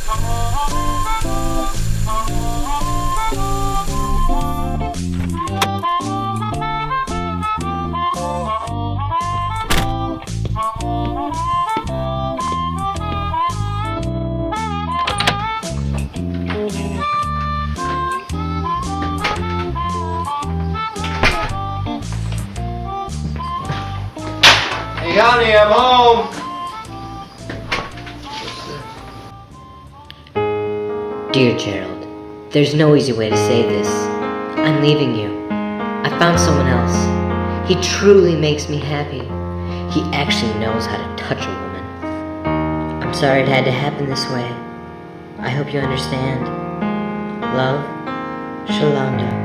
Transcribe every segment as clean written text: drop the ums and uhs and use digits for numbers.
Hey honey, I'm home. Dear Gerald, there's no easy way to say this. I'm leaving you. I found someone else. He truly makes me happy. He actually knows how to touch a woman. I'm sorry it had to happen this way. I hope you understand. Love, Shalonda.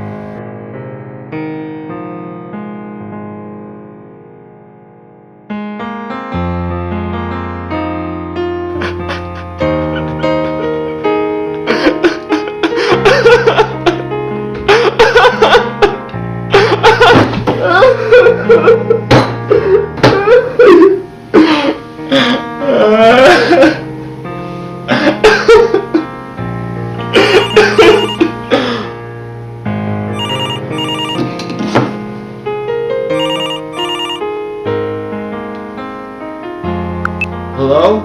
Hello?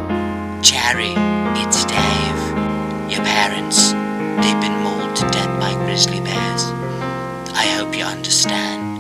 Jerry, it's Dave. Your parents, they've been mauled to death by grizzly bears. I hope you understand.